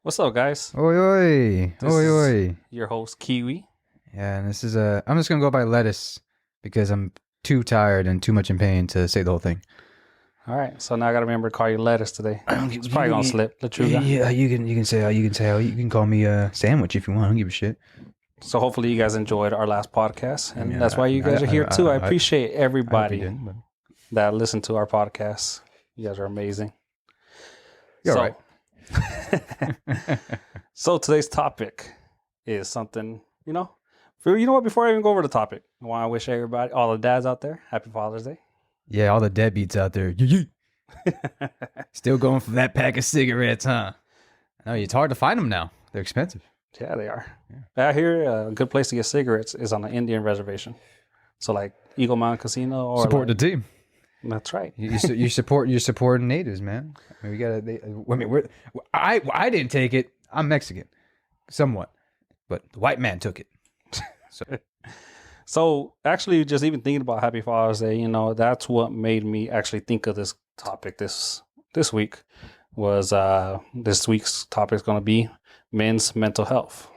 What's up, guys? Oi, oi. This Oi, is oi. your host, Kiwi. Yeah, and this is I'm just gonna go by lettuce because I'm too tired and too much in pain to say the whole thing. All right, so now I got to remember to call you Lettuce today. It's probably going to slip, Lechuga. Yeah, you can call me sandwich if you want. I don't give a shit. So hopefully you guys enjoyed our last podcast, and mean, that's why you guys are here too. I appreciate I hope you everybody did, but that listened to our podcast. You guys are amazing. you're so, right. So today's topic is something, before I even go over the topic, I want to wish everybody, all the dads out there, happy Father's Day. Yeah, all the deadbeats out there. Still going for that pack of cigarettes, huh? No, it's hard to find them now. They're expensive. Yeah, they are. Yeah. I hear a good place to get cigarettes is on the Indian reservation. So like Eagle Mountain Casino or support the team. That's right. You're supporting natives, man. I mean, I didn't take it. I'm Mexican, somewhat, but the white man took it. So actually, just even thinking about Happy Father's Day, that's what made me actually think of this topic this week. Was this week's topic is going to be men's mental health.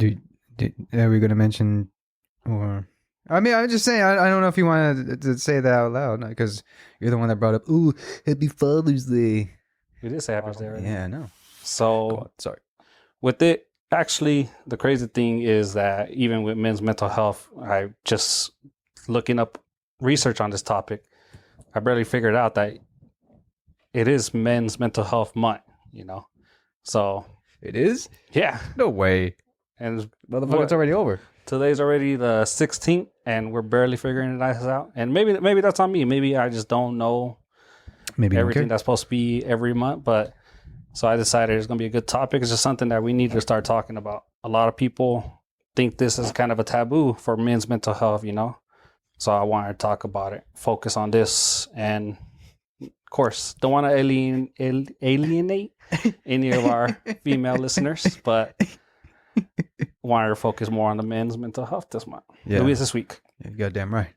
Are we going to mention? Or I mean, I'm just saying. I don't know if you want to say that out loud because you're the one that brought up. Ooh, Happy Father's Day. We did say Happy Father's Day, right? Yeah, I know. So sorry. With it. Actually, the crazy thing is that even with men's mental health, I just looking up research on this topic, I barely figured out that it is men's mental health month, So it is? Yeah. No way. And motherfucker, it's already over. Today's already the 16th and we're barely figuring it out. And maybe that's on me. Maybe I just don't know everything that's supposed to be every month, but so I decided it's going to be a good topic. It's just something that we need to start talking about. A lot of people think this is kind of a taboo for men's mental health, So I wanted to talk about it, focus on this, and of course, don't want to alienate any of our female listeners, but wanted to focus more on the men's mental health this month. Yeah. This week. Yeah, you're goddamn right.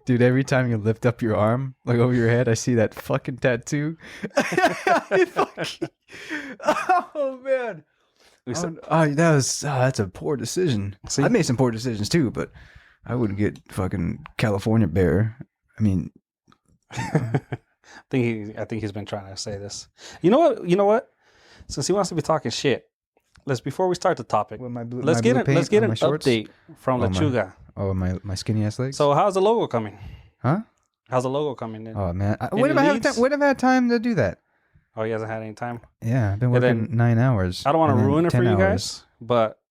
Dude, every time you lift up your arm, like over your head, I see that fucking tattoo. Oh, man. That's a poor decision. See? I made some poor decisions too, but I wouldn't get fucking California bear. I mean, I think he's been trying to say this. You know what? Since he wants to be talking shit, before we start the topic, let's get an update from Lechuga. My skinny ass legs. So how's the logo coming? Huh? How's the logo coming in? Oh man, when have I had time to do that? Oh, he hasn't had any time. Yeah, I've been working 9 hours. I don't want to ruin it for you guys, but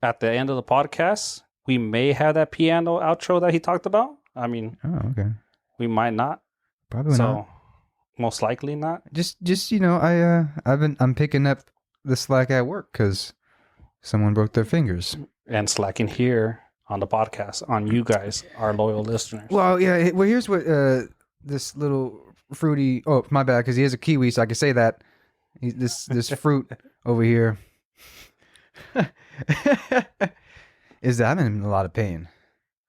at the end of the podcast, we may have that piano outro that he talked about. I mean, okay. We might not. Probably not. Most likely not. Just I'm picking up the slack at work because someone broke their fingers. And slacking here on the podcast on you guys, our loyal listeners. Well, yeah. Well, here's what this little fruity. Oh, my bad, because he has a kiwi, so I can say that. This fruit over here is that I'm in a lot of pain,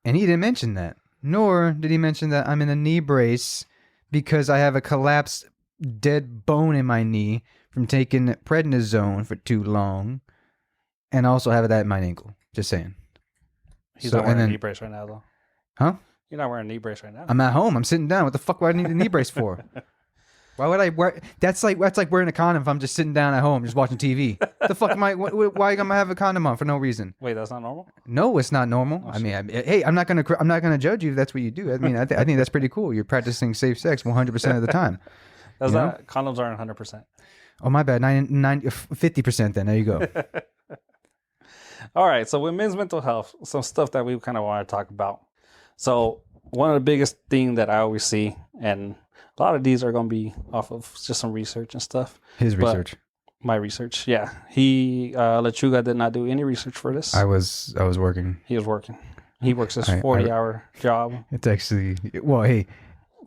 and he didn't mention that. Nor did he mention that I'm in a knee brace because I have a collapsed dead bone in my knee from taking prednisone for too long, and I also have that in my ankle. Just saying. He's not wearing a knee brace right now, though. Huh? You're not wearing a knee brace right now. I'm at home. I'm sitting down. What the fuck would I need a knee brace for? Why would I wear? That's like wearing a condom if I'm just sitting down at home just watching TV. The fuck am I? Why am I have a condom on for no reason? Wait, that's not normal? No, it's not normal. Oh, hey, I'm not gonna judge you if that's what you do. I mean, I think that's pretty cool. You're practicing safe sex 100% of the time. That's not condoms aren't 100%. Oh, my bad. 50% then. There you go. All right. So with men's mental health, some stuff that we kind of want to talk about. So one of the biggest thing that I always see, and a lot of these are going to be off of just some research and stuff. His research. My research. Yeah. Lechuga did not do any research for this. I was working. He was working. He works this 40-hour job. It's actually, well, hey.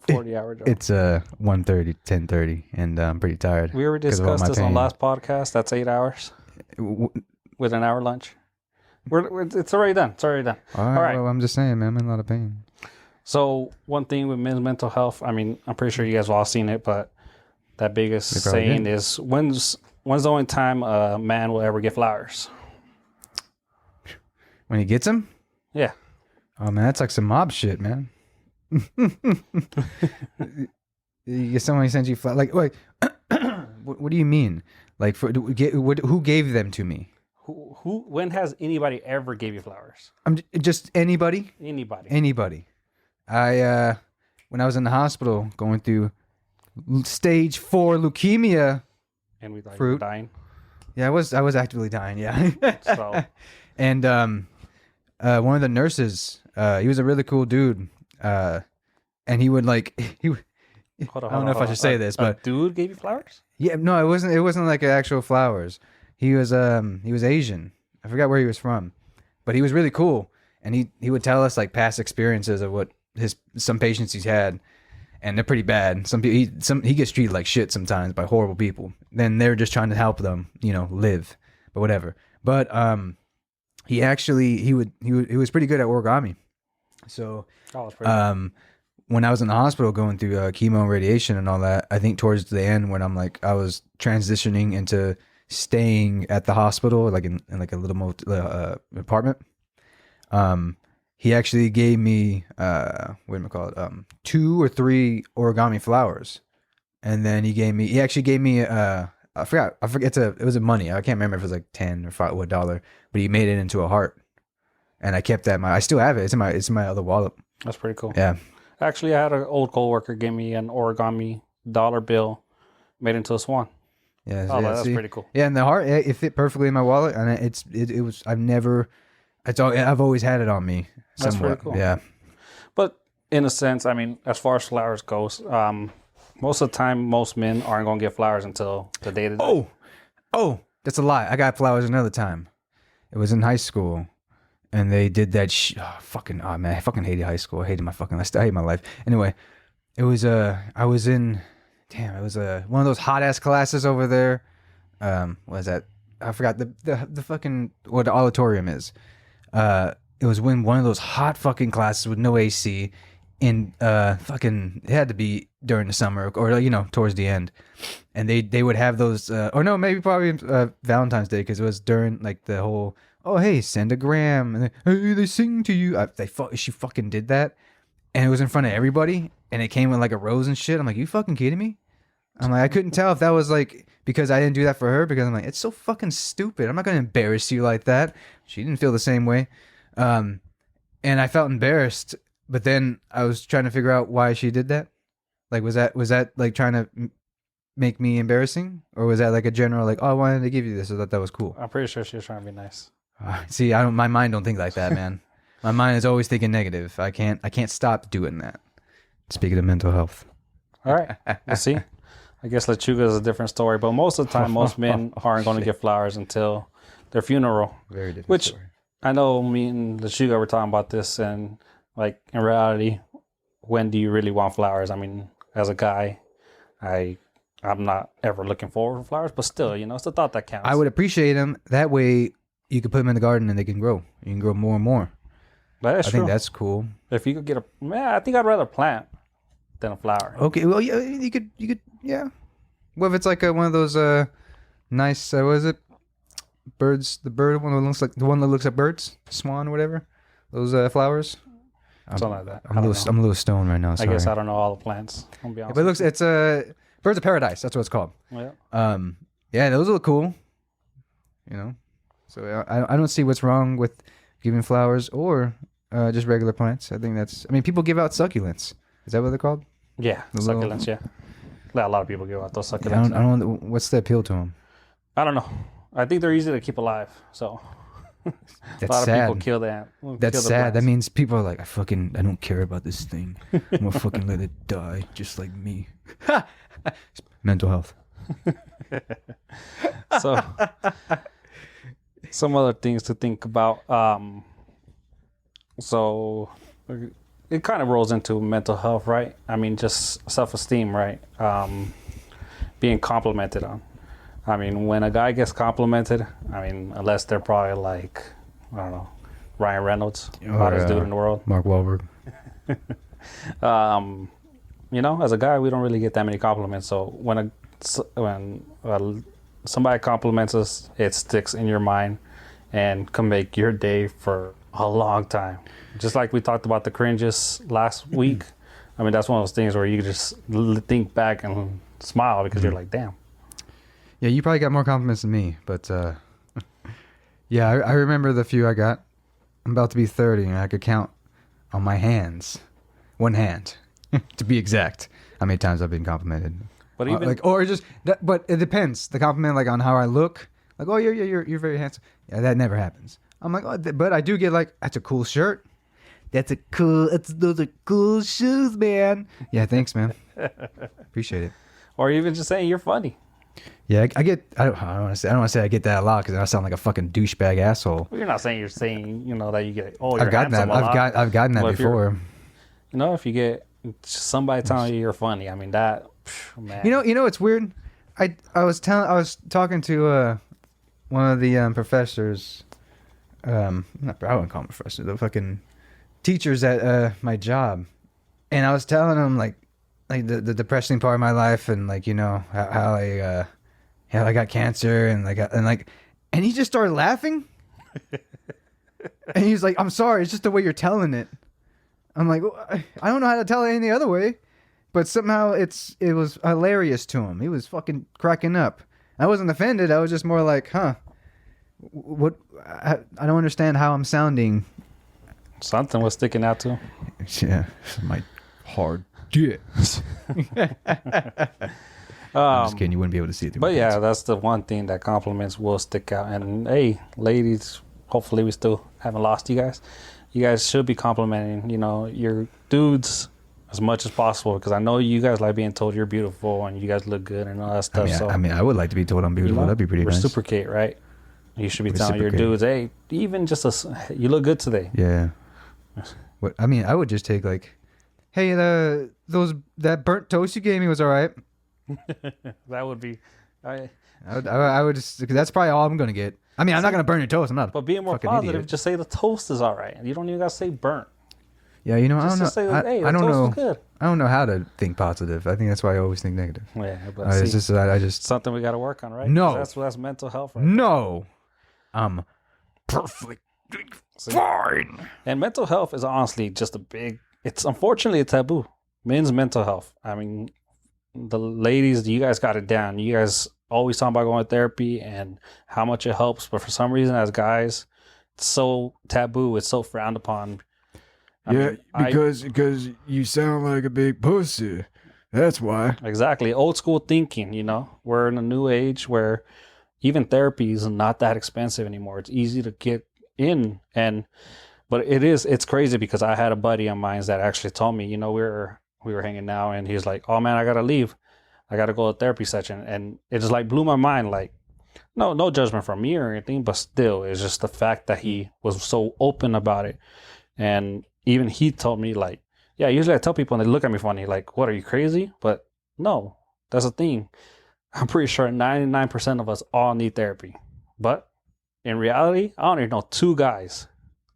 40-hour job. It's 1:30, 10:30, and I'm pretty tired. We already discussed this on last podcast. That's 8 hours with an hour lunch. It's already done. All right. Well, I'm just saying, man. I'm in a lot of pain. So one thing with men's mental health, I mean, I'm pretty sure you guys have all seen it, but that biggest saying is, when's the only time a man will ever get flowers? When he gets them? Yeah. Oh man, that's like some mob shit, man. You get someone who sends you flowers. Like, wait, what do you mean? Like, who gave them to me? When has anybody ever gave you flowers? Just anybody. Anybody. I when I was in the hospital going through stage 4 leukemia. And we thought you were dying. Yeah, I was actively dying. Yeah. So. And one of the nurses, he was a really cool dude, and he would like I don't know if I should say this, but dude gave you flowers? Yeah, no, it wasn't like actual flowers. He was Asian. I forgot where he was from, but he was really cool, and he would tell us like past experiences of what some patients he's had, and they're pretty bad. He gets treated like shit sometimes by horrible people. Then they're just trying to help them, live, but whatever. But he was pretty good at origami. So when I was in the hospital going through chemo and radiation and all that, I think towards the end when I was transitioning into staying at the hospital, like in like a little apartment, he actually gave me what do I call it? 2 or 3 origami flowers, and then he actually gave me I forget it was a money. I can't remember if it was like 10 or $5 or $1, but he made it into a heart, and I kept that. I still have it. It's in my other wallet. That's pretty cool. Yeah. Actually, I had an old coworker give me an origami dollar bill made into a swan. Yeah, that's pretty cool. Yeah, and the heart, it fit perfectly in my wallet, and I've always had it on me. Somewhat. That's pretty cool. Yeah. But in a sense, I mean, as far as flowers goes, most of the time, most men aren't going to get flowers until the day of the day. Oh, that's a lie. I got flowers another time. It was in high school. And they did that man, I fucking hated high school. I hated my fucking life. I hate my life. Anyway, it was I was in one of those hot ass classes over there. What was that? I forgot the fucking what the auditorium is. It was when one of those hot fucking classes with no AC in fucking it had to be during the summer or towards the end. And they would have those or no, probably Valentine's Day, because it was during like the whole oh hey, send a gram, and they sing to you. She fucking did that, and it was in front of everybody, and it came with like a rose and shit. I'm like, you fucking kidding me? I'm like, I couldn't tell if that was like because I didn't do that for her, because I'm like, it's so fucking stupid. I'm not gonna embarrass you like that. She didn't feel the same way, and I felt embarrassed. But then I was trying to figure out why she did that. Like, was that like trying to make me embarrassing, or was that like a general like, oh, I wanted to give you this, so that was cool? I'm pretty sure she was trying to be nice. See, my mind don't think like that, man. My mind is always thinking negative. I can't stop doing that. Speaking of mental health. All right. We'll see. I guess Lechuga is a different story, but most of the time, most men aren't going to get flowers until their funeral. Very different Which story. I know me and Lechuga were talking about this, and like in reality, when do you really want flowers? I mean, as a guy, I'm not ever looking forward for flowers, but still, it's the thought that counts. I would appreciate them. That way you can put them in the garden and they can grow. You can grow more and more. That is true. I think that's cool. If you could get I think I'd rather plant than a flower. Okay, well, yeah, you could, yeah. What if it's like one of those nice, what is it? Birds, the bird one that looks like the one that looks at birds, swan or whatever. Those flowers. Something like that. I'm a little stoned right now. Sorry. I guess I don't know all the plants. I'll be honest. But it's birds of paradise. That's what it's called. Yeah. Yeah, those look cool. So I don't see what's wrong with giving flowers or just regular plants. I think people give out succulents. Is that what they're called? Yeah, succulents. Yeah, a lot of people give out those succulents. Yeah, I don't know what's the appeal to them. I don't know. I think they're easy to keep alive. So that's a lot sad. of people kill that. That's sad. That means people are like, I don't care about this thing. I'm gonna fucking let it die, just like me. Mental health. So. Some other things to think about. So it kind of rolls into mental health, right? I mean, just self-esteem, right? Being complimented on. I mean, when a guy gets complimented, unless they're probably like, I don't know, Ryan Reynolds, hottest dude in the world. Mark Wahlberg. As a guy, we don't really get that many compliments. So when somebody compliments us, it sticks in your mind and can make your day for a long time. Just like we talked about the cringes last week. I mean, that's one of those things where you just think back and smile because you're like, damn. Yeah, you probably got more compliments than me, but yeah, I remember the few I got. I'm about to be 30, and I could count on my hands, one hand, to be exact, how many times I've been complimented. But even but it depends. The compliment, like on how I look, like, oh, you're very handsome. Yeah, that never happens. I'm like, oh, but I do get like, that's a cool shirt. Those are cool shoes, man. Yeah, thanks, man. Appreciate it. Or even just saying you're funny. Yeah, I don't want to say I get that a lot because I sound like a fucking douchebag asshole. Well, you're not saying that you get. Oh, you're I've gotten handsome that. I've gotten that before. If you get somebody telling you you're funny, I mean that. Man. You know, it's weird. I was talking to one of the professors. I wouldn't call him professor. The fucking teachers at my job, and I was telling him like the depressing part of my life, and like how I got cancer, and he just started laughing, and he's like, "I'm sorry, it's just the way you're telling it." I'm like, I don't know how to tell it any other way, but somehow it was hilarious to him. He was fucking cracking up. I wasn't offended. I was just more like, huh, what? I don't understand how I'm sounding. Something was sticking out to him. Yeah, my hard dick. I'm just kidding. You wouldn't be able to see it. But yeah, that's the one thing that compliments will stick out. And hey, ladies, hopefully we still haven't lost you guys. You guys should be complimenting, your dudes as much as possible, because I know you guys like being told you're beautiful and you guys look good and all that stuff. I would like to be told I'm beautiful. That'd be pretty nice. Reciprocate, right? You should be telling your dudes, hey, even just you look good today. Yeah. I would just take like, hey, that burnt toast you gave me was all right. That would be. I would just. That's probably all I'm gonna get. I'm not gonna burn your toast. I'm not. But being more positive, idiot. Just say the toast is all right. You don't even gotta say burnt. Yeah, I don't know. Say, hey, I don't know. Good. I don't know how to think positive. I think that's why I always think negative. Yeah, but it's just something we gotta work on, right? No, that's mental health. Right no, I'm perfectly fine. And mental health is honestly just it's unfortunately a taboo. Men's mental health. I mean, the ladies, you guys got it down. You guys always talking about going to therapy and how much it helps, but for some reason as guys, it's so taboo, it's so frowned upon. Because you sound like a big pussy. That's why. Exactly. Old school thinking, we're in a new age where even therapy is not that expensive anymore. It's easy to get in, but it's crazy because I had a buddy of mine that actually told me, we were hanging out and he's like, oh man, I gotta leave. I gotta go to a therapy session. And it just like blew my mind. Like, no judgment from me or anything, but still, it's just the fact that he was so open about it. And even he told me like, yeah, usually I tell people and they look at me funny, like, what, are you crazy? But no, that's the thing. I'm pretty sure 99% of us all need therapy. But in reality, I don't even know 2 guys.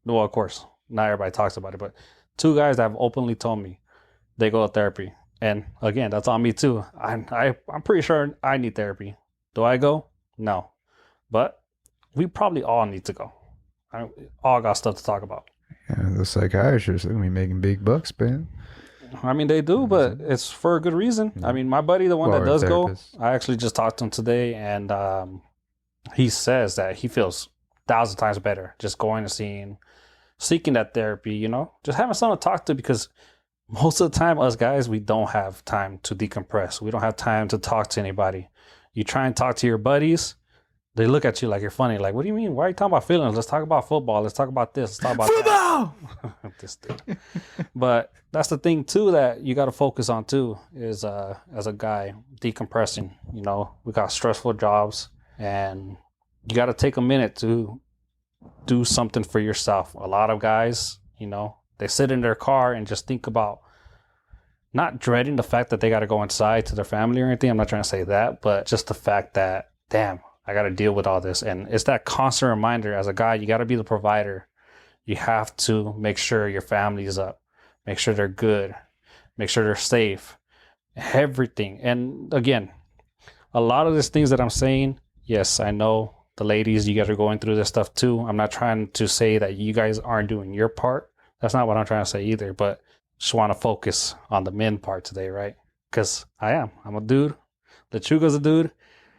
Well, of course, not everybody talks about it, but 2 guys that have openly told me they go to therapy. And again, that's on me too. I'm pretty sure I need therapy. Do I go? No. But we probably all need to go. All got stuff to talk about. Yeah, the psychiatrists are going to be making big bucks, man. I mean, they do, but it's for a good reason. Yeah. I mean, my buddy, the one that does go, I actually just talked to him today, and he says that he feels 1,000 times better just going and seeking that therapy, just having someone to talk to, because most of the time, us guys, we don't have time to decompress. We don't have time to talk to anybody. You try and talk to your buddies, they look at you like you're funny. Like, what do you mean? Why are you talking about feelings? Let's talk about football. Let's talk about this. Let's talk about football. This dude. But that's the thing too that you got to focus on too. Is as a guy decompressing. We got stressful jobs, and you got to take a minute to do something for yourself. A lot of guys, they sit in their car and just think about not dreading the fact that they got to go inside to their family or anything. I'm not trying to say that, but just the fact that, damn, I got to deal with all this. And it's that constant reminder as a guy, you got to be the provider. You have to make sure your family's up, make sure they're good, make sure they're safe, everything. And again, a lot of these things that I'm saying, yes, I know the ladies, you guys are going through this stuff too. I'm not trying to say that you guys aren't doing your part. That's not what I'm trying to say either, but just want to focus on the men part today, right? Because I'm a dude. Lechuga's a dude.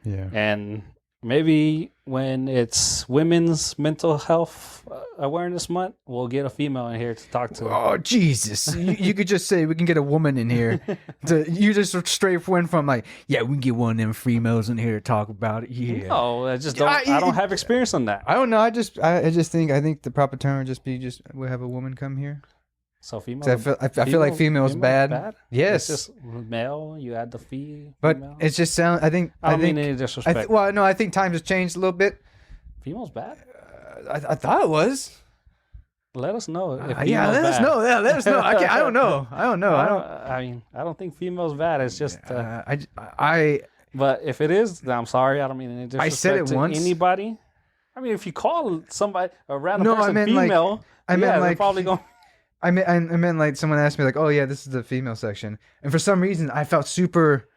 Yeah. And maybe when it's Women's Mental Health Awareness Month, we'll get a female in here to talk to. Oh, Jesus. you could just say we can get a woman in here. You just straight went from like, yeah, we can get one of them females in here to talk about it. Yeah. No, I just don't. I don't have experience on that. I don't know. I think the proper term would just be we'll have a woman come here. So female. I feel like female's bad. Yes. It's just male. You add the female. But it just sounds. I don't mean any disrespect. I think times have changed a little bit. Female's bad. I thought it was. Let us know. Let us know. Yeah, let us know. I don't know. I don't think female's bad. It's just. But if it is, then I'm sorry. I don't mean any disrespect I said it to once. Anybody. I mean, if you call somebody a random person female, they're probably going. I meant like someone asked me like, oh yeah, this is the female section, and for some reason I felt super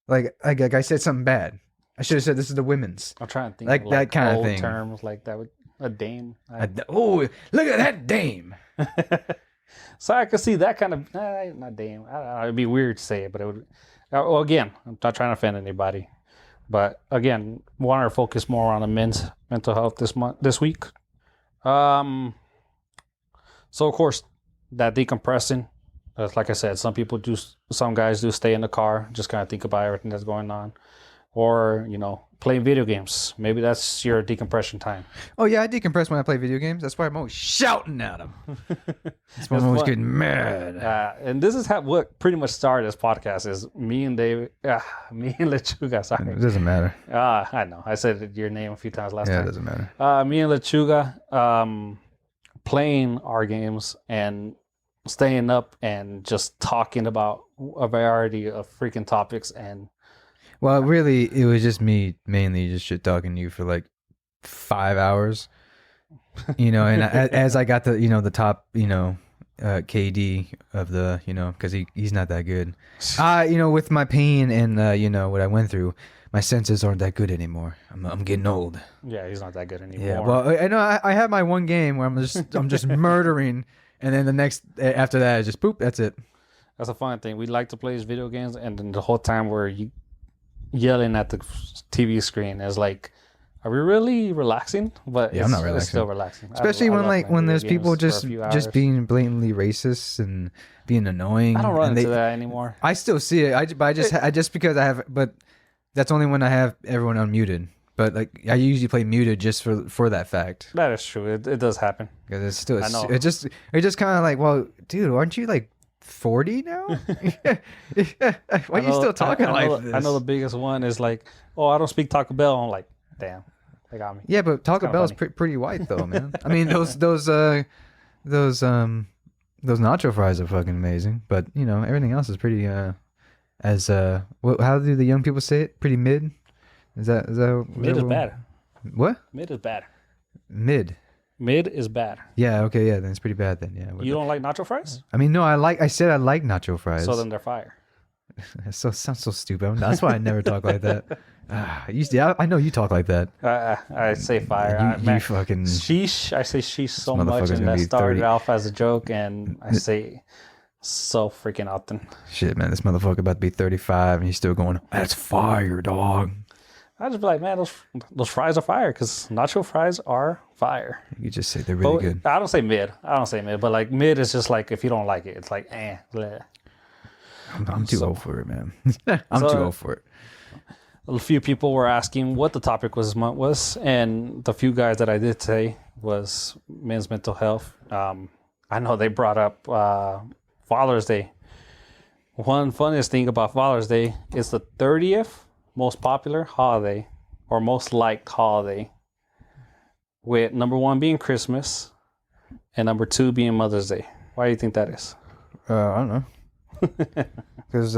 like I said something bad. I should have said this is the women's. I'm trying to think like that kind of thing. Terms like that would a dame. Oh, look at that dame. So I could see that kind of not dame. I don't know, it'd be weird to say it, but it would. Well, again, I'm not trying to offend anybody, but again, want to focus more on the men's mental health this week. So of course. That decompressing, like I said, some guys do stay in the car, just kind of think about everything that's going on, or playing video games. Maybe that's your decompression time. Oh yeah, I decompress when I play video games. That's why I'm always shouting at them. That's why I'm always getting mad. And this is what pretty much started this podcast is me and David, me and Lechuga. Sorry, it doesn't matter. I know I said your name a few times last time. Yeah, it doesn't matter. Me and Lechuga. Playing our games and staying up and just talking about a variety of freaking topics. And well, really, it was just me mainly just shit talking to you for like 5 hours, and as I got the top, KD of the, because he's not that good. With my pain and, what I went through, my senses aren't that good anymore. I'm getting old. Yeah, he's not that good anymore. Yeah, well, I know I had my one game where I'm just murdering, and then the next after that, just poop. That's it. That's a fun thing. We like to play these video games, and then the whole time we're yelling at the TV screen is like, are we really relaxing? But yeah, I'm not relaxing. It's still relaxing, especially when there's people just being blatantly racist and being annoying. I don't run into that anymore. I still see it. I just because I have, but that's only when I have everyone unmuted. But like I usually play muted just for that fact. That is true. It does happen. Because it's still it just kind of like, well, dude, aren't you like 40 now? Why are you still talking like this? I know the biggest one is like, oh, I don't speak Taco Bell. I'm like, damn, they got me. Yeah, but Taco Bell's pretty white though, man. I mean, those nacho fries are fucking amazing, but everything else is pretty how do the young people say it? Pretty mid. Is that mid is bad? What? Mid is bad. Mid is bad. Yeah. Okay. Yeah. Then it's pretty bad. Then yeah. You don't like nacho fries? I mean, no. I said I like nacho fries. So then they're fire. Sounds so stupid. That's why I never talk like that. I know you talk like that. I say fire. You fucking sheesh. I say sheesh so much, and that started off as a joke, and I say so freaking often. Shit, man, this motherfucker about to be 35, and he's still going, "That's fire, dog." I just be like, man, those fries are fire because nacho fries are fire. You just say they're really good. I don't say mid, but like mid is just like if you don't like it, it's like bleh. I'm too old for it, man. I'm too old for it. A few people were asking what the topic this month was, and the few guys that I did say was men's mental health. I know they brought up Father's Day. One funniest thing about Father's Day is the 30th most popular holiday or most liked holiday, with number 1 being Christmas and number 2 being Mother's Day. Why do you think that is? I don't know. Because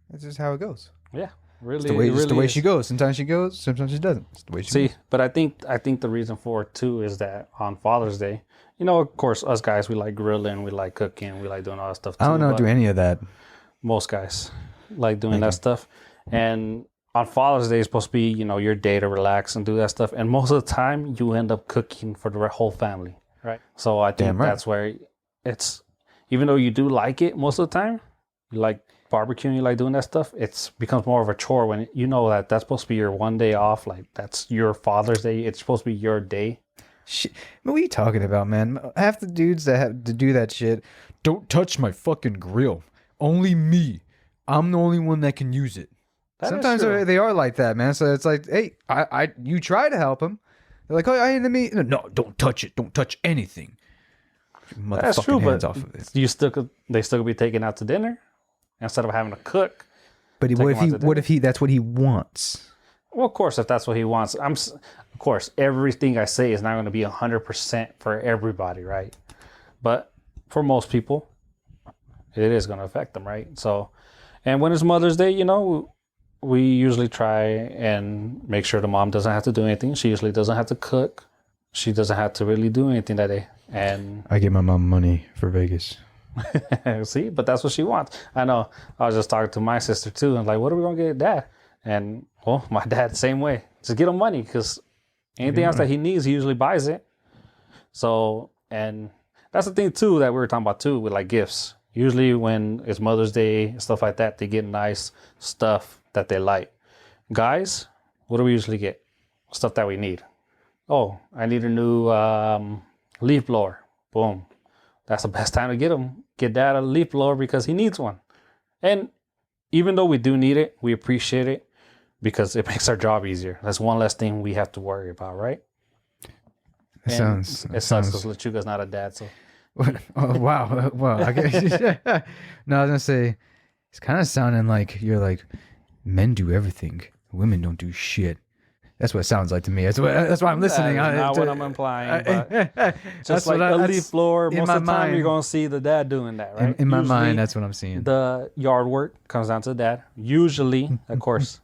that's just how it goes. Yeah, really. It's the way she goes. Sometimes she goes, sometimes she doesn't. It's the way she goes. But I think the reason for it too is that on Father's Day, of course, us guys, we like grilling, we like cooking, we like doing all that stuff too. I don't do any of that. Most guys like doing that stuff. And on Father's Day, it's supposed to be, your day to relax and do that stuff. And most of the time, you end up cooking for the whole family, right? So I think that's where it's, even though you do like it most of the time, you like barbecuing, you like doing that stuff, it becomes more of a chore when you know that's supposed to be your one day off. Like, that's your Father's Day. It's supposed to be your day. Shit. What are you talking about, man? Half the dudes that have to do that shit, don't touch my fucking grill. Only me. I'm the only one that can use it. Sometimes they are like that, man. So it's like, hey, you try to help them. They're like, oh, I ain't the meat. No, don't touch it. Don't touch anything. That's true, but they still could be taken out to dinner instead of having to cook. But what if he that's what he wants? Well, of course, if that's what he wants, of course, everything I say is not going to be 100% for everybody, right? But for most people, it is going to affect them, right? So, and when it's Mother's Day, we usually try and make sure the mom doesn't have to do anything. She usually doesn't have to cook. She doesn't have to really do anything that day. And I give my mom money for Vegas. See, but that's what she wants. I know. I was just talking to my sister too, and like, what are we gonna get Dad? And my dad, same way. Just get him money, because anything else that he needs, he usually buys it. So, and that's the thing too that we were talking about too with like gifts. Usually when it's Mother's Day and stuff like that, they get nice stuff that they like. Guys, what do we usually get? Stuff that we need. Oh, I need a new leaf blower. Boom. That's the best time to get him. Get Dad a leaf blower because he needs one. And even though we do need it, we appreciate it because it makes our job easier. That's one less thing we have to worry about, right? It sucks because LeChuga's not a dad, so. Oh, wow. Well, I guess. No, I was gonna say, it's kind of sounding like you're like, men do everything, women don't do shit. That's what it sounds like to me. That's why I'm listening. That's not what I'm implying. But just like a leaf blower, most of the time you're gonna see the dad doing that, right? In my mind, that's what I'm seeing. The yard work comes down to the dad. Usually, of course,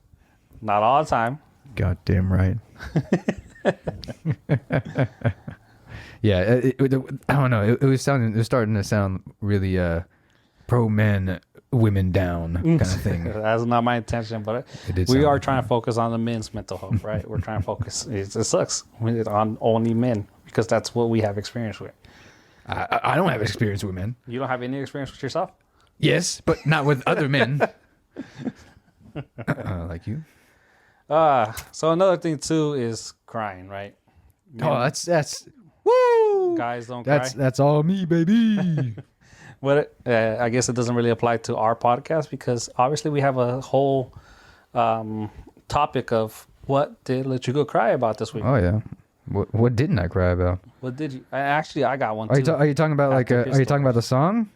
not all the time. Goddamn right. Yeah, I don't know. It was starting to sound really pro men, women down kind of thing. That's not my intention, but we are trying to focus on the men's mental health, right? We're trying to focus. It sucks on only men because that's what we have experience with. I don't have experience with men. You don't have any experience with yourself? Yes, but not with other men. Like you. So another thing too is crying, right? Men, that's woo. Guys don't cry. That's all me, baby. But I guess it doesn't really apply to our podcast because obviously we have a whole topic of what did LeChuga cry about this week. Oh yeah, what didn't I cry about? What did you? Actually, I got one too. Are you talking about like? Are you talking about the song?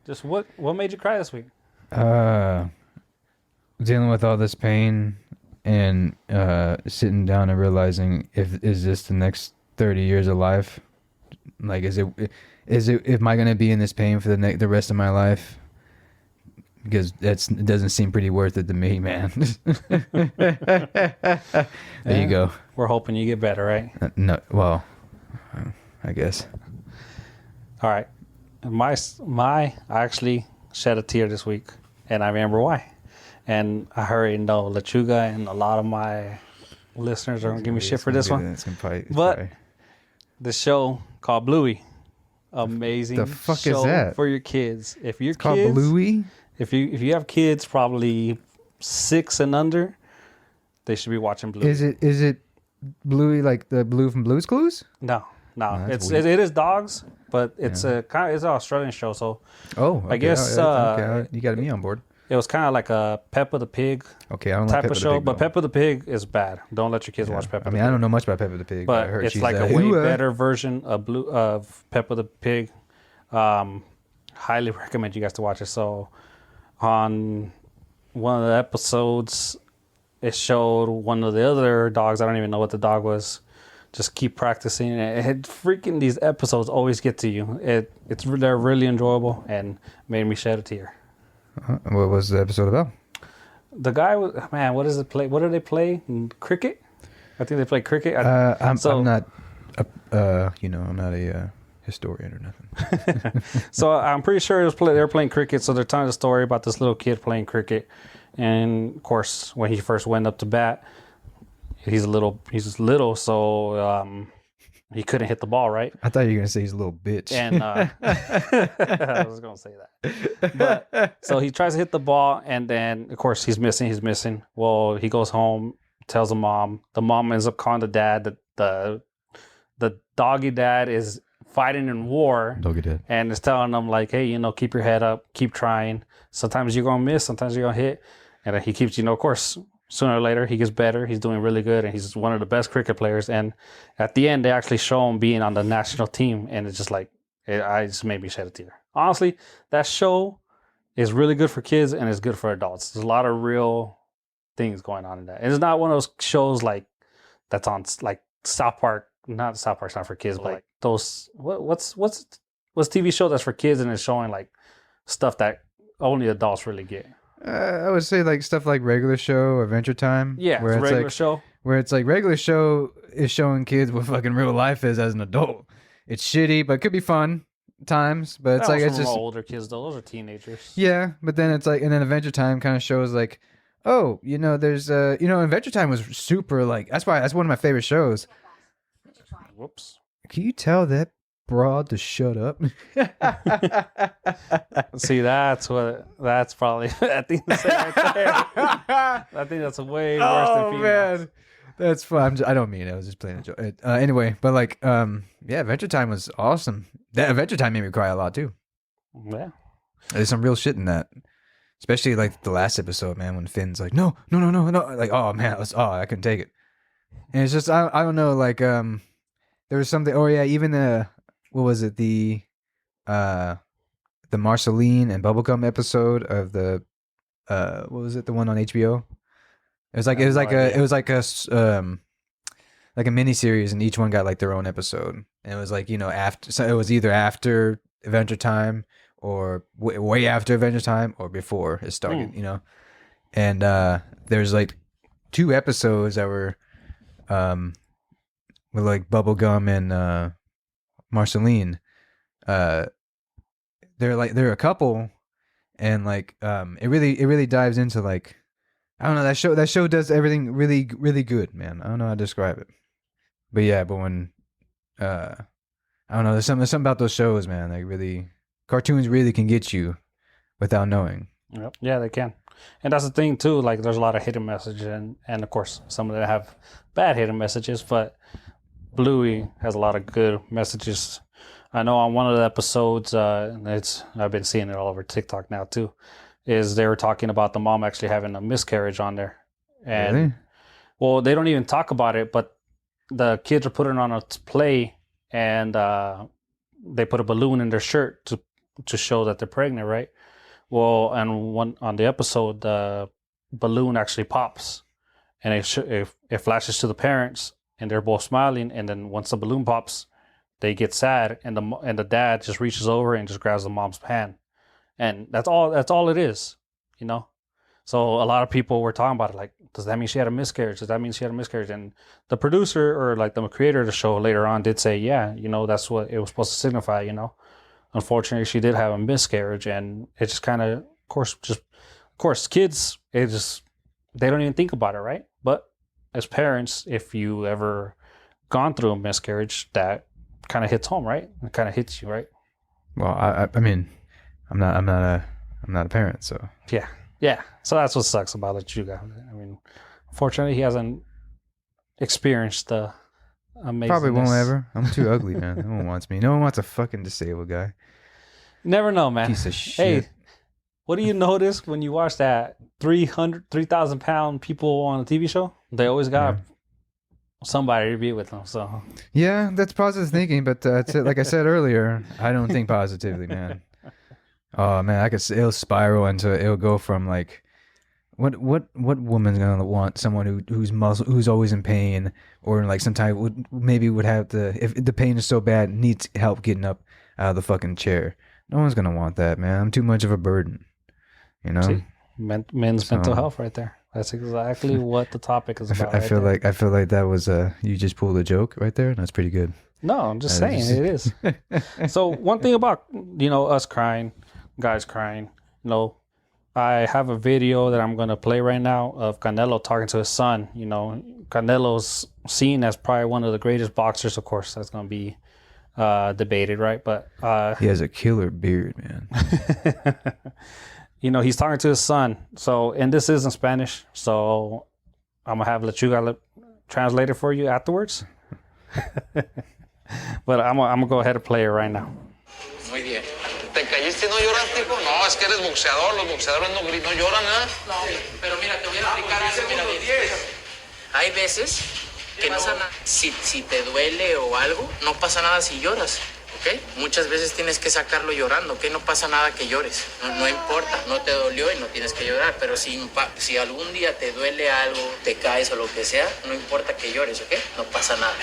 Just what made you cry this week? Dealing with all this pain and sitting down and realizing is this the next 30 years of life? Like, am I gonna be in this pain for the rest of my life? Because it doesn't seem pretty worth it to me, man. There you go. We're hoping you get better, right? No, well, I guess. All right, I actually shed a tear this week, and I remember why. And I already know LeChuga and a lot of my listeners are gonna give me shit for this one. But the show called Bluey, amazing. The fuck show is that for your kids? If your kids called Bluey, if you have kids probably 6 and under, they should be watching Bluey. Is it Bluey like the Blue from Blue's Clues? No. It is dogs, but it's it's an Australian show. So okay. I guess you got me on board. It was kind of like a Peppa the Pig I don't type like of show, but Peppa the Pig is bad. Don't let your kids watch Peppa the Pig. I don't know much about Peppa the Pig, but it's like a way better version of Peppa the Pig. Highly recommend you guys to watch it. So on one of the episodes, it showed one of the other dogs. I don't even know what the dog was. Just keep practicing. Freaking these episodes always get to you. They're really enjoyable and made me shed a tear. What was the episode about? The guy was, man, what does it play? What do they play? Cricket? I think they play cricket. I'm not I'm not a historian or nothing. So I'm pretty sure they're playing cricket. So they're telling the story about this little kid playing cricket, and of course, when he first went up to bat, he's little, so he couldn't hit the ball, right? I thought you were gonna say he's a little bitch. And I was gonna say that. But so he tries to hit the ball, and then of course he's missing. Well, he goes home, tells the mom. The mom ends up calling the dad. The doggy dad is fighting in war. Doggy dad. And is telling them like, hey, keep your head up, keep trying. Sometimes you're gonna miss, sometimes you're gonna hit. And then he keeps, of course, sooner or later he gets better. He's doing really good, and he's one of the best cricket players. And at the end, they actually show him being on the national team, and it's just like I just made me shed a tear. Honestly, that show is really good for kids and it's good for adults. There's a lot of real things going on in that. And it's not one of those shows like that's on like South Park. Not South Park's not for kids, but like those what's TV show that's for kids and it's showing like stuff that only adults really get. I would say like stuff like Regular Show or Adventure Time. Yeah, where it's Regular Show. Where it's like Regular Show is showing kids what fucking real life is as an adult. It's shitty, but it could be fun times. But it's like it's just older kids though. Those are teenagers. Yeah, but then it's like, and then Adventure Time kind of shows like, oh, there's Adventure Time was super like that's one of my favorite shows. Whoops. Can you tell that broad to shut up? See, that's probably I think that's right there. I think that's way worse than females. Man. That's fun. I don't mean it. I was just playing a joke. Anyway, but like, yeah, Adventure Time was awesome. That Adventure Time made me cry a lot too. Yeah. There's some real shit in that. Especially like the last episode, man, when Finn's like, no. Like, oh man, I couldn't take it. And it's just, I don't know, like, there was something. Oh yeah, even what was it? The Marceline and Bubblegum episode of the what was it? The one on HBO. It was like a mini series, and each one got like their own episode. And it was like after, so it was either after Adventure Time or way after Adventure Time or before it started. And there's like 2 episodes that were with like Bubblegum and Marceline. They're a couple, and like it really dives into like, I don't know, that show does everything really really good, man. I don't know how to describe it, but when I don't know, there's something about those shows, man. Like really, cartoons really can get you without knowing. Yep. Yeah, they can. And that's the thing too, like there's a lot of hidden messages, and of course some of them have bad hidden messages, but Bluey has a lot of good messages. I know on one of the episodes, I've been seeing it all over TikTok now too, is they were talking about the mom actually having a miscarriage on there. And really? Well, they don't even talk about it, but the kids are putting on a play, and they put a balloon in their shirt to show that they're pregnant, right? Well, and on the episode, the balloon actually pops, and it flashes to the parents, and they're both smiling. And then once the balloon pops, they get sad, and the dad just reaches over and just grabs the mom's hand, and that's all it is, So a lot of people were talking about it, like, does that mean she had a miscarriage? Does that mean she had a miscarriage? And the producer or like the creator of the show later on did say, yeah, that's what it was supposed to signify. Unfortunately, she did have a miscarriage, and it just kind of course, kids, they don't even think about it, right? But as parents, if you ever gone through a miscarriage, that kind of hits home, right? It kind of hits you, right? Well, I mean, I'm not a parent, so yeah. So that's what sucks about it, you guys. I mean, unfortunately, he hasn't experienced the amazing. Probably won't ever. I'm too ugly, man. No one wants me. No one wants a fucking disabled guy. Never know, man. Piece of shit. Hey, what do you notice when you watch that 3,000 pound people on a TV show? They always got somebody to be with them. So yeah, that's positive thinking, but like I said earlier, I don't think positively, man. Oh man, it'll spiral it'll go from like, what woman's gonna want someone who's always in pain, or like sometimes would have if the pain is so bad, needs help getting up out of the fucking chair. No one's gonna want that, man. I'm too much of a burden, See, men's mental health right there. That's exactly what the topic is about. I feel like that was you just pulled a joke right there. That's pretty good. No, I'm just saying it is. So one thing about, us crying, guys crying, I have a video that I'm going to play right now of Canelo talking to his son. Canelo's seen as probably one of the greatest boxers. Of course, that's going to be debated, right? But he has a killer beard, man. He's talking to his son. So, and this is in Spanish. So I'm going to have Lechuga translate it for you afterwards. But I'm going to go ahead and play it right now. Muy bien. ¿Te caíste y no lloraste, hijo? No, es que eres boxeador. Los boxeadores no lloran, ¿eh? No, pero mira, te voy a explicar algo. Mira, hay veces que no pasa nada. Si te duele o algo, no pasa nada si lloras, ¿ok? Muchas veces tienes que sacarlo llorando, ¿ok? No pasa nada que llores. No importa, no te dolió y no tienes que llorar. Pero si algún día te duele algo, te caes o lo que sea, no importa que llores, ¿ok? No pasa nada.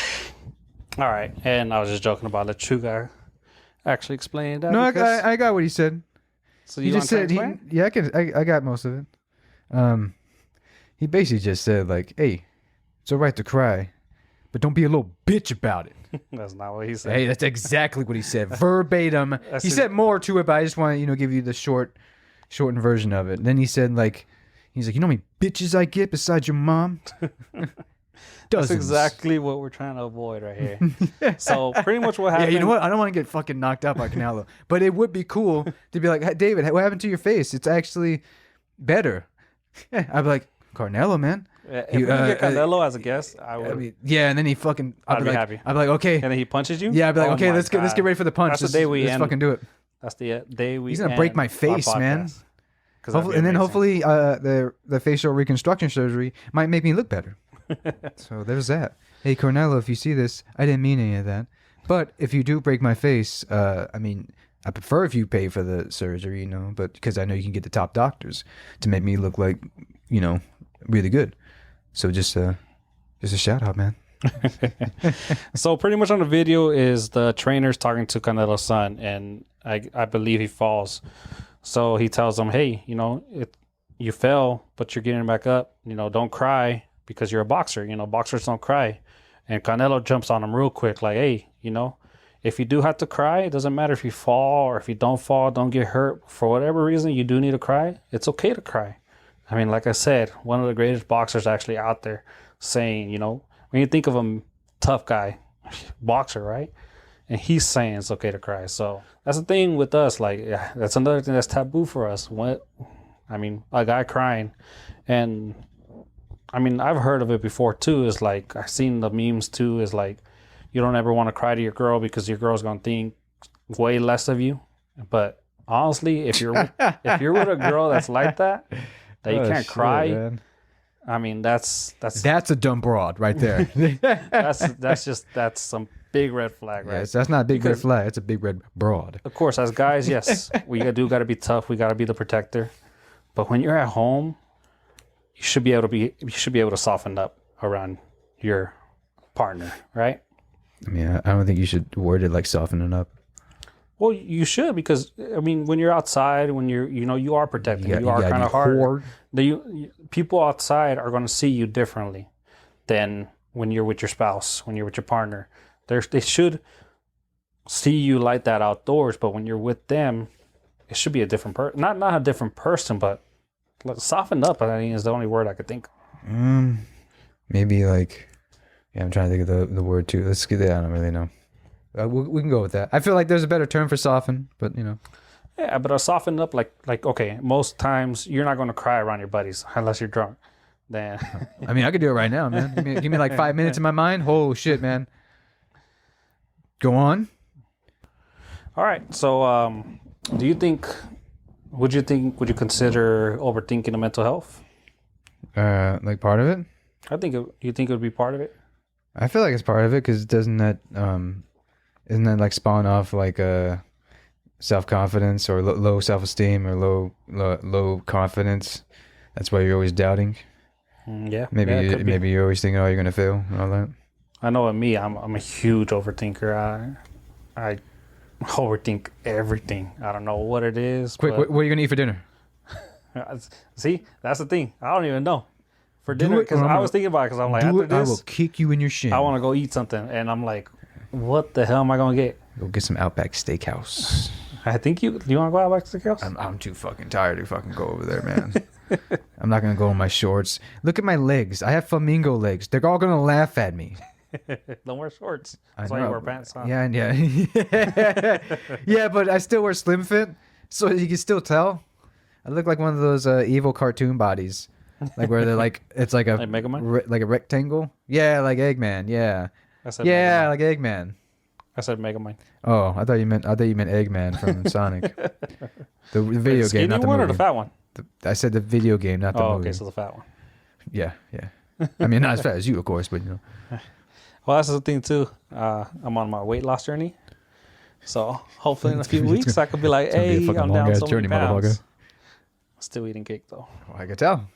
All right, and I was just joking about Lechuga actually explained that. No, I got what he said. So you just said, I got most of it. He basically just said like, "Hey, it's all right to cry, but don't be a little bitch about it." That's not what he said. Hey, that's exactly what he said, verbatim. He said more to it, but I just want to give you the shortened version of it. And then he's like, "You know how many bitches I get besides your mom?" That's exactly what we're trying to avoid right here. So pretty much what happened. Yeah, you know what? I don't want to get fucking knocked out by Canelo, but it would be cool to be like, "Hey, David, what happened to your face? It's actually better." I'd be like, "Canelo, man." If we get Canelo as a guest, I would. And then he fucking. I'd be happy. I'd be like, "Okay." And then he punches you. Yeah, I'd be like, "Okay, let's get ready for the punch." That's the day we let's end. fucking do it. That's the day we. He's gonna break my face, man. And then hopefully, the facial reconstruction surgery might make me look better. So there's that. Hey, Cornello, if you see this, I didn't mean any of that. But if you do break my face, I prefer if you pay for the surgery, but because I know you can get the top doctors to make me look like, really good. So just a shout out, man. So pretty much on the video is the trainers talking to Canelo's son, and I believe he falls. So he tells him, "Hey, you fell, but you're getting back up. Don't cry because you're a boxer. Boxers don't cry." And Canelo jumps on him real quick, like, "Hey, if you do have to cry, it doesn't matter if you fall or if you don't fall, don't get hurt. For whatever reason you do need to cry, it's okay to cry." I mean, like I said, one of the greatest boxers actually out there saying, when you think of a tough guy, boxer, right? And he's saying it's okay to cry. So that's the thing with us. Like, yeah, that's another thing that's taboo for us. A guy crying. And I've heard of it before too. Is like, I've seen the memes too. Is like, you don't ever want to cry to your girl because your girl's gonna think way less of you. But honestly, if you're with a girl that's like that you can't cry, man. That's a dumb broad right there. that's some big red flag, right? Yes, that's not a big red flag. It's a big red broad. Of course, as guys, yes, we got to be tough. We got to be the protector. But when you're at home, you should be able to soften up around your partner, right? I don't think you should word it like softening up. Well, you should, because when you're outside, when you are protecting, you are kind of hard. People outside are going to see you differently than when you're with your spouse, when you're with your partner. They should see you like that outdoors, but when you're with them, it should be a different person. Not a different person, but soften up. I think is the only word I could think of. Maybe like, I'm trying to think of the word too. Let's get that. I don't really know. We can go with that. I feel like there's a better term for soften, but Yeah, but a soften up, like okay, most times you're not going to cry around your buddies unless you're drunk. Then I could do it right now, man. Give me like 5 minutes in my mind. Oh shit, man. Go on. All right. So, would you consider overthinking the mental health? Like part of it? You think it would be part of it? I feel like it's part of it because isn't that like spawn off like self-confidence or low self-esteem or low confidence? That's why you're always doubting. Yeah. Maybe you're always thinking, "Oh, you're gonna fail," and all that. I know with me, I'm a huge overthinker. I overthink everything. I don't know what it is. Quick, what are you gonna eat for dinner? See, that's the thing. I don't even know. For dinner, because I was thinking about it, because I'm like, after this, I will kick you in your shin. I want to go eat something, and I'm like, what the hell am I gonna get? Go get some Outback Steakhouse. I think do you want to go Outback Steakhouse? I'm too fucking tired to fucking go over there, man. I'm not gonna go in my shorts. Look at my legs. I have flamingo legs. They're all gonna laugh at me. Don't wear shorts. That's why you wear pants. Huh? Yeah, yeah. Yeah, but I still wear slim fit, so you can still tell. I look like one of those evil cartoon bodies, like where they're like it's like a like Mega Man? like a rectangle. Yeah, like Eggman. Yeah, yeah, like Eggman. I said Mega Man. Oh, I thought you meant Eggman from Sonic. The video game, not the one movie. or the fat one? I said the video game, not the movie. Okay, so the fat one. Yeah, yeah. I mean, not as fat as you, of course, but you know. Well, that's the thing too. I'm on my weight loss journey, so hopefully in a few weeks I could be like, "Hey, I'm down so many pounds." Still eating cake though. Well, I could tell.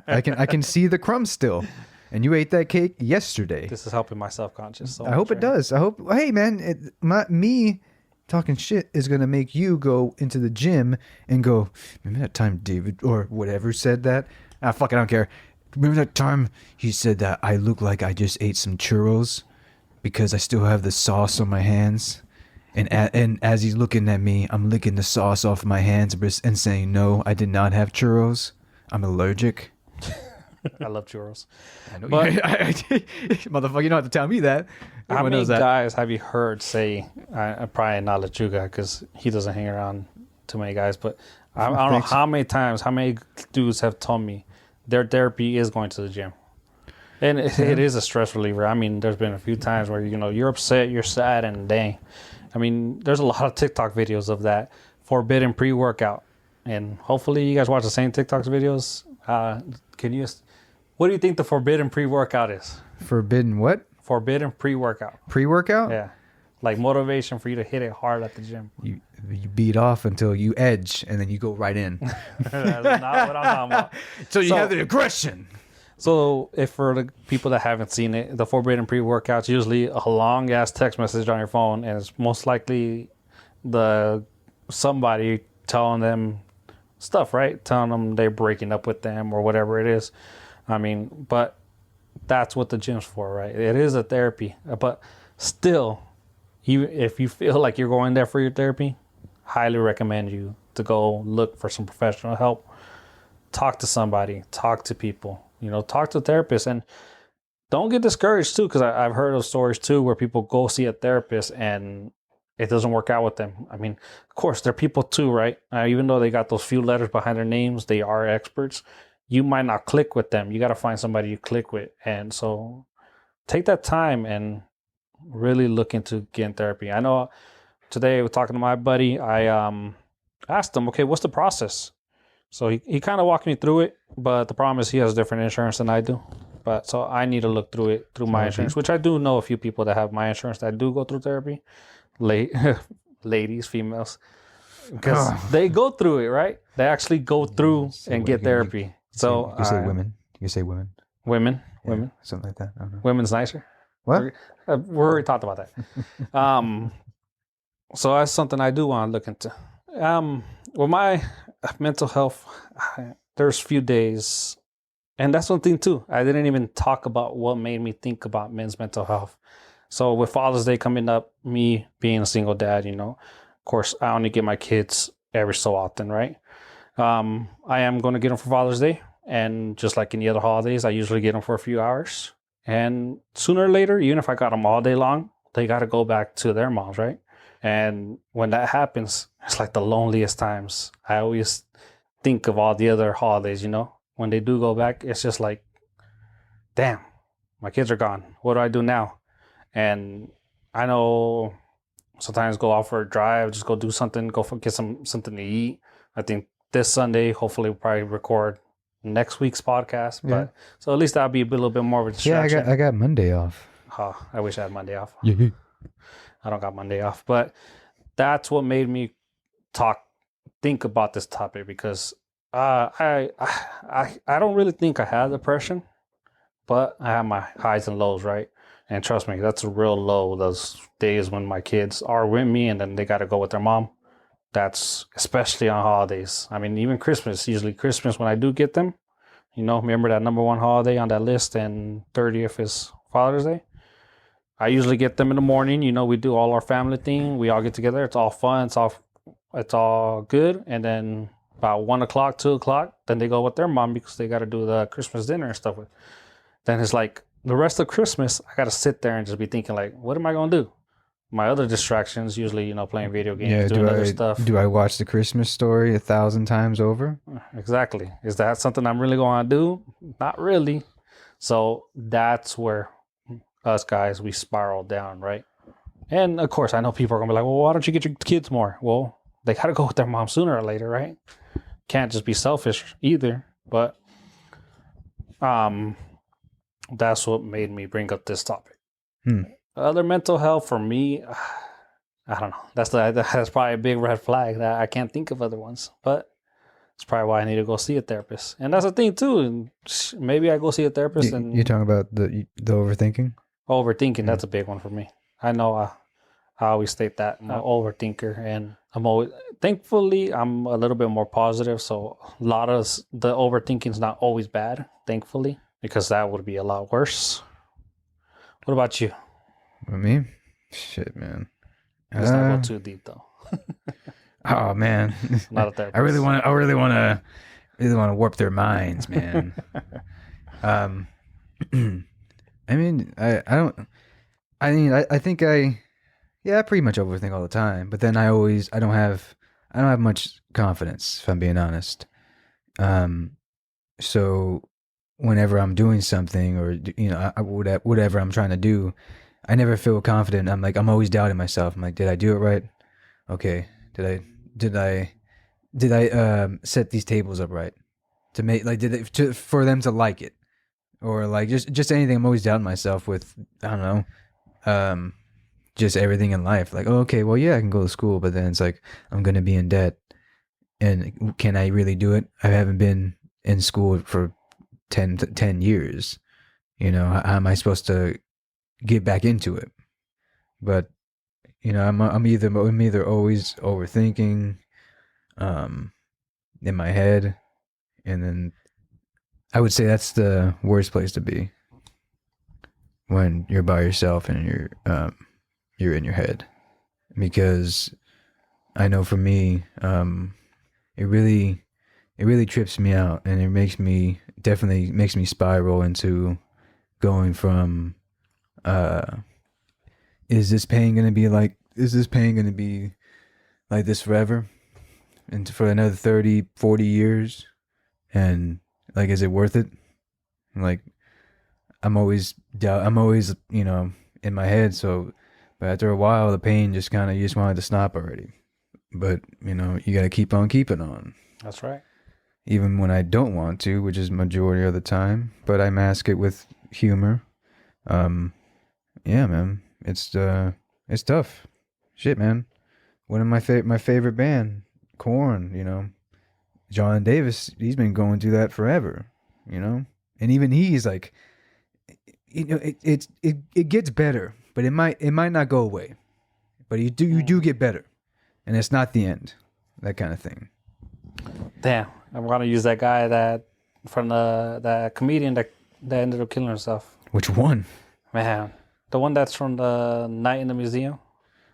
I can see the crumbs still. And you ate that cake yesterday. This is helping my self-conscious. So I hope it does. I hope. Hey, man, me talking shit is gonna make you go into the gym and go. Remember that time David or whatever said that? Fuck it, I don't care. Remember that time he said that I look like I just ate some churros because I still have the sauce on my hands. And as he's looking at me, I'm licking the sauce off my hands and saying, "No, I did not have churros. I'm allergic." I love churros. I know, but motherfucker, you don't have to tell me that. How many guys have you heard say? I probably not Lechuga because he doesn't hang around too many guys. But I don't know how many times, how many dudes have told me their therapy is going to the gym, and it is a stress reliever. I mean, there's been a few times where you're upset, you're sad, and dang, I mean, there's a lot of TikTok videos of that forbidden pre-workout, and hopefully you guys watch the same TikTok videos. What do you think the forbidden pre-workout is? Forbidden what? Forbidden pre-workout. Pre-workout? Yeah. Like motivation for you to hit it hard at the gym. You beat off until you edge, and then you go right in. That's not what I'm talking about. So you have the aggression. So if for the people that haven't seen it, the forbidden pre-workout's usually a long-ass text message on your phone, and it's most likely somebody telling them stuff, right? Telling them they're breaking up with them or whatever it is. I mean, but that's what the gym's for, right? It is a therapy. But still, if you feel like you're going there for your therapy, highly recommend you to go look for some professional help. Talk to somebody. Talk to people. Talk to therapists. And don't get discouraged, too, because I've heard of stories, too, where people go see a therapist and it doesn't work out with them. I mean, of course, they're people, too, right? Even though they got those few letters behind their names, they are experts. You might not click with them. You got to find somebody you click with. And so take that time and really look into getting therapy. I know today we're talking to my buddy. I asked him, okay, what's the process? So he kind of walked me through it, but the problem is he has different insurance than I do. So I need to look through it through my insurance, which I do know a few people that have my insurance that do go through therapy. Ladies, females, because they go through it, right? They actually go through and get therapy. So you say women. You say women. Women. Something like that. I don't know. Women's nicer. What? We already talked about that. So that's something I do want to look into. With my mental health, there's few days, and that's one thing too. I didn't even talk about what made me think about men's mental health. So with Father's Day coming up, me being a single dad, of course, I only get my kids every so often, right? I am going to get them for Father's Day. And just like any other holidays, I usually get them for a few hours. And sooner or later, even if I got them all day long, they got to go back to their moms, right? And when that happens, it's like the loneliest times. I always think of all the other holidays, When they do go back, it's just like, damn, my kids are gone. What do I do now? And I know sometimes go out for a drive, just go do something, get something to eat. I think this Sunday, hopefully we'll probably record next week's podcast. But so at least that'll be a little bit more of a distraction. Yeah, I got Monday off. I wish I had Monday off. Yeah. I don't got Monday off. But that's what made me think about this topic, because I don't really think I had depression, but I have my highs and lows, right? And trust me, that's a real low. Those days when my kids are with me and then they got to go with their mom. That's especially on holidays. I mean, even Christmas. Usually Christmas, when I do get them, remember that number one holiday on that list, and 30th is Father's Day. I usually get them in the morning. We do all our family thing. We all get together. It's all fun. It's all good. And then about 1 o'clock, 2 o'clock, then they go with their mom because they got to do the Christmas dinner and stuff. Then it's like the rest of Christmas, I got to sit there and just be thinking like, what am I going to do? My other distractions, usually, playing video games, doing other stuff. Do I watch The Christmas Story 1,000 times over? Exactly. Is that something I'm really going to do? Not really. So that's where us guys, we spiral down, right? And of course, I know people are going to be like, well, why don't you get your kids more? Well, they got to go with their mom sooner or later, right? Can't just be selfish either. But that's what made me bring up this topic. Other mental health for me, I don't know. That's probably a big red flag. That I can't think of other ones, but it's probably why I need to go see a therapist. And that's the thing too. And maybe I go see a therapist. And you're talking about the overthinking. Overthinking, that's a big one for me. I know. I always state that I'm an overthinker, and thankfully, I'm a little bit more positive. So a lot of the overthinking is not always bad, thankfully, because that would be a lot worse. What about you? With me? Shit, man. Let's not go too deep, though. Oh man, not a therapist. I really want to warp their minds, man. I mean, I think I pretty much overthink all the time. But then I don't have much confidence, if I'm being honest. So whenever I'm doing something, or whatever I'm trying to do, I never feel confident. I'm always doubting myself. I'm like, did I do it right? Okay. Did I set these tables up right? To make for them to like it, or like just anything. I'm always doubting myself with, I don't know, just everything in life. Like, oh, okay, well, yeah, I can go to school, but then it's like I'm gonna be in debt, and can I really do it? I haven't been in school for 10 years. How am I supposed to get back into it? But I'm either always overthinking in my head, and then I would say that's the worst place to be, when you're by yourself and you're in your head, because I know for me, it really trips me out, and it definitely makes me spiral into going from is this pain going to be like this forever, and for another 30, 40 years, and like, is it worth it? Like, I'm always in my head. So, but after a while, the pain you just wanted to stop already. But you got to keep on keeping on. That's right. Even when I don't want to, which is majority of the time, but I mask it with humor. Yeah, man, it's tough. Shit, man. One of my favorite band, Korn. John Davis, he's been going through that forever. And even he's like, it gets better, but it might not go away, but you do get better, and it's not the end. That kind of thing. Damn, I'm gonna use that guy that comedian that ended up killing himself. Which one? Man, the one that's from the Night in the Museum.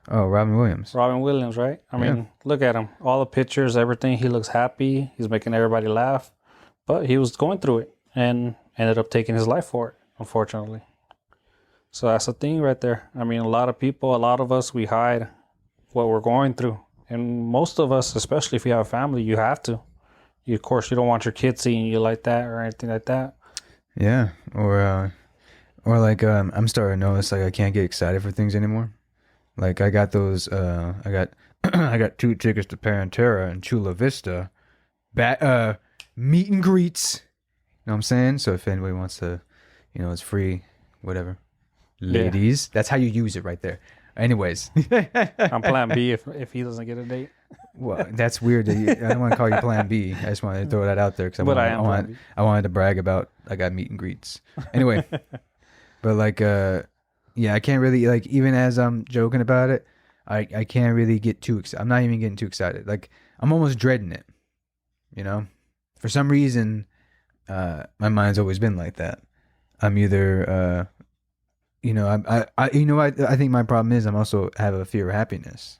Oh, Robin Williams. Robin Williams, right? I mean, look at him. All the pictures, everything. He looks happy. He's making everybody laugh. But he was going through it and ended up taking his life for it, unfortunately. So that's the thing right there. I mean, a lot of us, we hide what we're going through. And most of us, especially if you have a family, you have to. Of course, you don't want your kids seeing you like that or anything like that. Yeah. Or like, I'm starting to notice, like, I can't get excited for things anymore. Like, I got those, I got 2 tickets to Parentera and Chula Vista, meet and greets. You know what I'm saying? So if anybody wants to, it's free, whatever. Ladies, that's how you use it right there. Anyways. I'm plan B if he doesn't get a date. Well, that's weird. I don't want to call you plan B. I just wanted to throw that out there because I wanted to brag about I got meet and greets. Anyway, but like, yeah, I can't really, like, even as I'm joking about it, I can't really get too excited. I'm not even getting too excited. Like, I'm almost dreading it, For some reason, my mind's always been like that. I'm either I think my problem is I'm also have a fear of happiness.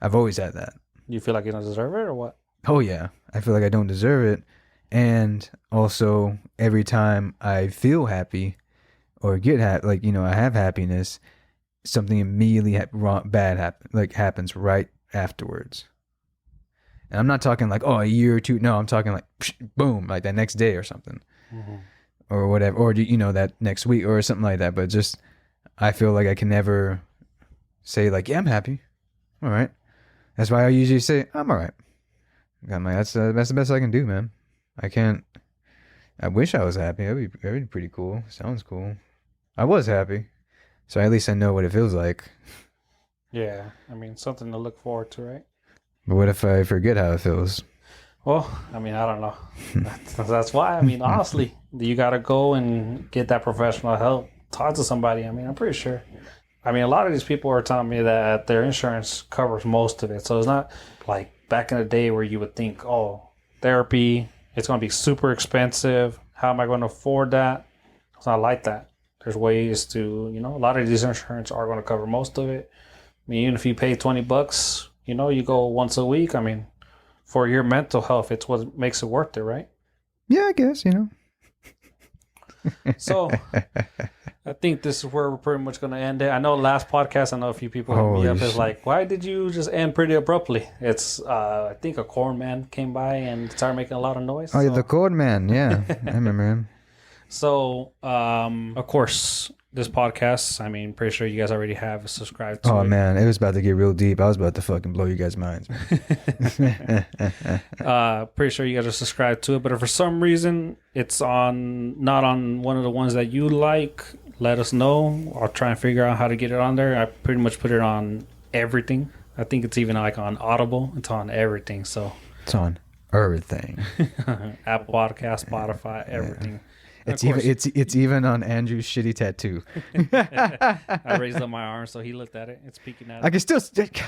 I've always had that. You feel like you don't deserve it or what? Oh yeah, I feel like I don't deserve it, and also every time I feel happy or get happy, like I have happiness, something immediately happens right afterwards. And I'm not talking like a year or two. No, I'm talking like boom, like that next day or something, or whatever, or that next week or something like that. But just I feel like I can never say like, yeah, I'm happy. All right. That's why I usually say I'm all right. I'm like, that's the best I can do, man. I can't. I wish I was happy. That'd be pretty cool. Sounds cool. I was happy, so at least I know what it feels like. Yeah, I mean, something to look forward to, right? But what if I forget how it feels? Well, I mean, I don't know. That's why. I mean, honestly, you got to go and get that professional help. Talk to somebody. I mean, I'm pretty sure. I mean, a lot of these people are telling me that their insurance covers most of it. So it's not like back in the day where you would think, therapy, it's going to be super expensive. How am I going to afford that? It's not like that. There's ways to, a lot of these insurance are going to cover most of it. I mean, even if you pay $20, you go once a week. I mean, for your mental health, it's what makes it worth it, right? Yeah, I guess, So, I think this is where we're pretty much going to end it. I know last podcast, I know a few people hit me up. It's like, why did you just end pretty abruptly? It's, I think a corn man came by and started making a lot of noise. Oh, the corn man. Yeah, I remember him. So, of course, this podcast, I mean, pretty sure you guys already have subscribed to it. Oh, man, it was about to get real deep. I was about to fucking blow you guys' minds. Pretty sure you guys are subscribed to it. But if for some reason it's not on one of the ones that you like, let us know. I'll try and figure out how to get it on there. I pretty much put it on everything. I think it's even like on Audible. It's on everything. So it's on everything. Apple Podcast, Spotify, everything. It's even on Andrew's shitty tattoo. I raised up my arm so he looked at it. It's peeking at it. I can still.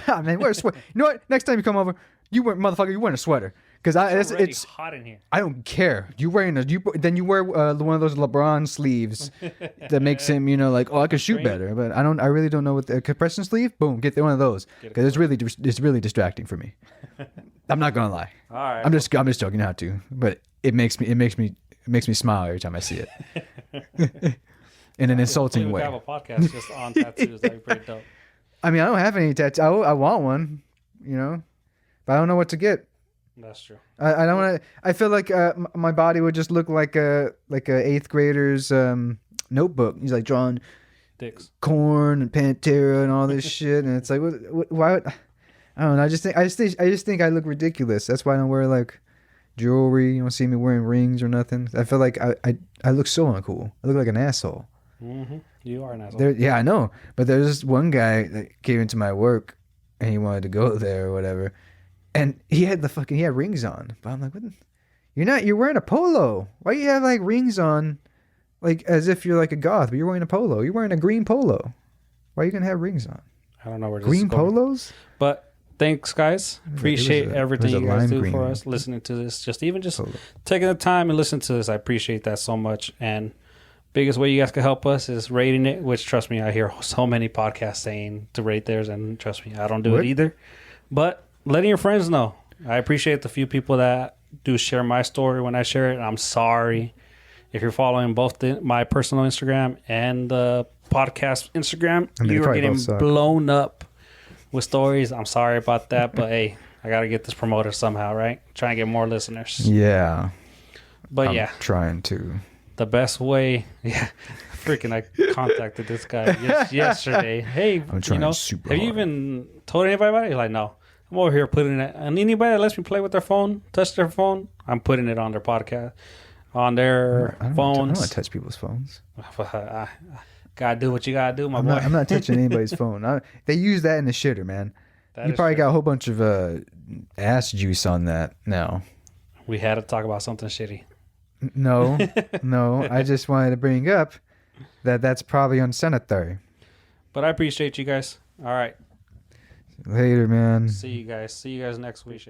God, man, wear a sweater. You know what? Next time you come over, you wear wearing a sweater because it's hot in here. I don't care. You wearing then you wear one of those LeBron sleeves that makes him I can shoot better. But I really don't know what the compression sleeve. Boom, get one of those because it's really distracting for me. I'm not gonna lie. All right. I'm just joking how to, but it makes me smile every time I see it. In an insulting way. We have a podcast just on tattoos. That'd be pretty dope. I mean, I don't have any tattoos. I want one, but I don't know what to get. That's true. I don't want to. I feel like my body would just look like a 8th grader's notebook. He's like drawing dicks, corn and Pantera and all this shit, and it's like, why? I don't know. I just think I look ridiculous. That's why I don't wear like jewelry. You don't see me wearing rings or nothing. I feel like I look so uncool. I look like an asshole. Mm-hmm. You are an asshole. Yeah, I know. But there's this one guy that came into my work and he wanted to go there or whatever. And he had rings on. But I'm like, what? You're wearing a polo. Why do you have like rings on? Like as if you're like a goth, but you're wearing a polo. You're wearing a green polo. Why are you going to have rings on? I don't know where this green is going. polos? But thanks, guys. Appreciate everything you guys do for us, listening to this. Just taking the time and listening to this. I appreciate that so much. And biggest way you guys can help us is rating it, which trust me, I hear so many podcasts saying to rate theirs, and trust me, I don't do it either. But letting your friends know. I appreciate the few people that do share my story when I share it. I'm sorry if you're following both my personal Instagram and the podcast Instagram. You are getting blown up with stories. I'm sorry about that, but hey, I got to get this promoted somehow, right? Try and get more listeners. Yeah. But I'm trying to. The best way, freaking I contacted this guy yesterday. Hey, I'm trying super hard. Have you even told anybody about it? He's like, no. I'm over here putting it, and anybody that lets me play with their phone, touch their phone, I'm putting it on their podcast, on their phones. I don't want to touch people's phones. Gotta do what you gotta do, my boy. I'm not touching anybody's phone. They use that in the shitter, man. You probably got a whole bunch of ass juice on that now. We had to talk about something shitty. No. I just wanted to bring up that's probably unsanitary. But I appreciate you guys. All right. Later, man. See you guys next week.